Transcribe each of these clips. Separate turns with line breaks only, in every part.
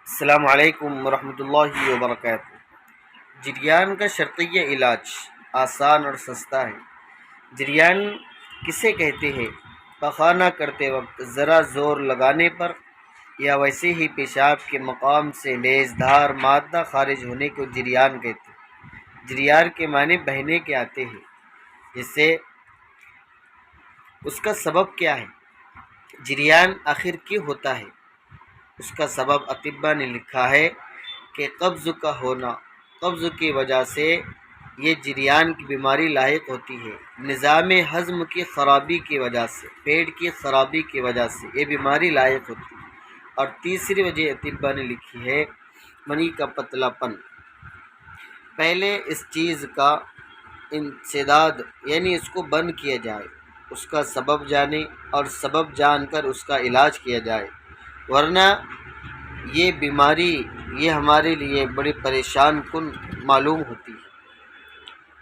السلام علیکم ورحمۃ اللہ وبرکاتہ۔ جریان کا شرطیہ علاج آسان اور سستا ہے۔ جریان کسے کہتے ہیں؟ پخانہ کرتے وقت ذرا زور لگانے پر یا ویسے ہی پیشاب کے مقام سے لیزدار مادہ خارج ہونے کو جریان کہتے ہیں۔ جریان کے معنی بہنے کے آتے ہیں۔ جسے اس کا سبب کیا ہے؟ جریان آخر کیوں ہوتا ہے؟ اس کا سبب اطباء نے لکھا ہے کہ قبض کا ہونا، قبض کی وجہ سے یہ جریان کی بیماری لاحق ہوتی ہے۔ نظام ہضم کی خرابی کی وجہ سے، پیٹ کی خرابی کی وجہ سے یہ بیماری لاحق ہوتی ہے۔ اور تیسری وجہ اطباء نے لکھی ہے منی کا پتلا پن۔ پہلے اس چیز کا انسداد یعنی اس کو بند کیا جائے، اس کا سبب جانے اور سبب جان کر اس کا علاج کیا جائے، ورنہ یہ بیماری یہ ہمارے لیے بڑی پریشان کن معلوم ہوتی ہے۔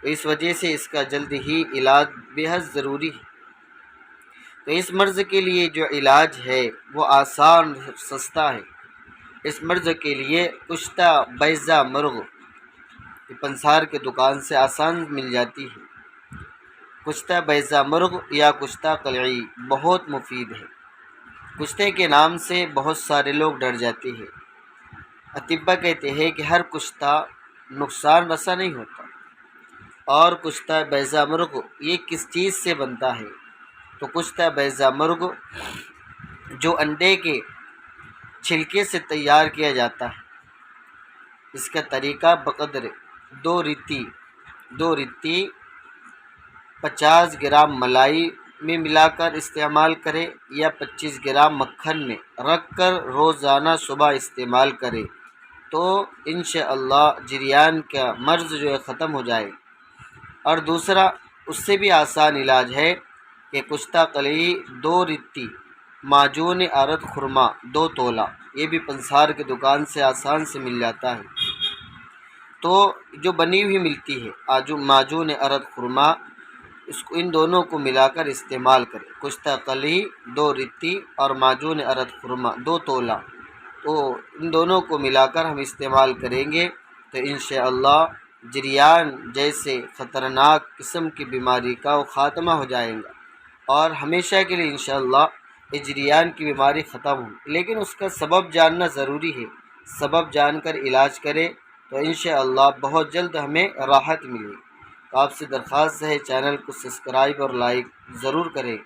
تو اس وجہ سے اس کا جلد ہی علاج بے حد ضروری ہے۔ تو اس مرض کے لیے جو علاج ہے وہ آسان سستا ہے۔ اس مرض کے لیے کشتہ بیضہ مرغ پنسار کے دکان سے آسان مل جاتی ہے۔ کشتہ بیضہ مرغ یا کشتہ قلعی بہت مفید ہے۔ کشتے کے نام سے بہت سارے لوگ ڈر جاتے ہیں۔ اطباء کہتے ہیں کہ ہر کشتہ نقصان رسا نہیں ہوتا۔ اور کشتہ بیضہ مرغ یہ کس چیز سے بنتا ہے؟ تو کشتہ بیضہ مرغ جو انڈے کے چھلکے سے تیار کیا جاتا ہے، اس کا طریقہ بقدر دو رتی 50 گرام ملائی میں ملا کر استعمال کرے یا 25 گرام مکھن میں رکھ کر روزانہ صبح استعمال کرے تو انشاءاللہ جریان کا مرض جو ہے ختم ہو جائے۔ اور دوسرا اس سے بھی آسان علاج ہے کہ کشتہ قلعی 2 رتی معجون ارد خرما 2 تولہ، یہ بھی پنسار کی دکان سے آسان سے مل جاتا ہے۔ تو جو بنی ہوئی ملتی ہے معجون ارد خرما، ان دونوں کو ملا کر استعمال کریں۔ کشتہ قلعی 2 رتی اور معجون ارد خرما 2 تولہ، تو ان دونوں کو ملا کر ہم استعمال کریں گے تو انشاءاللہ جریان جیسے خطرناک قسم کی بیماری کا وہ خاتمہ ہو جائے گا اور ہمیشہ کے لیے انشاءاللہ یہ جریان کی بیماری ختم ہو۔ لیکن اس کا سبب جاننا ضروری ہے۔ سبب جان کر علاج کرے تو انشاءاللہ بہت جلد ہمیں راحت ملے۔ تو آپ سے درخواست ہے چینل کو سبسکرائب اور لائک ضرور کریں۔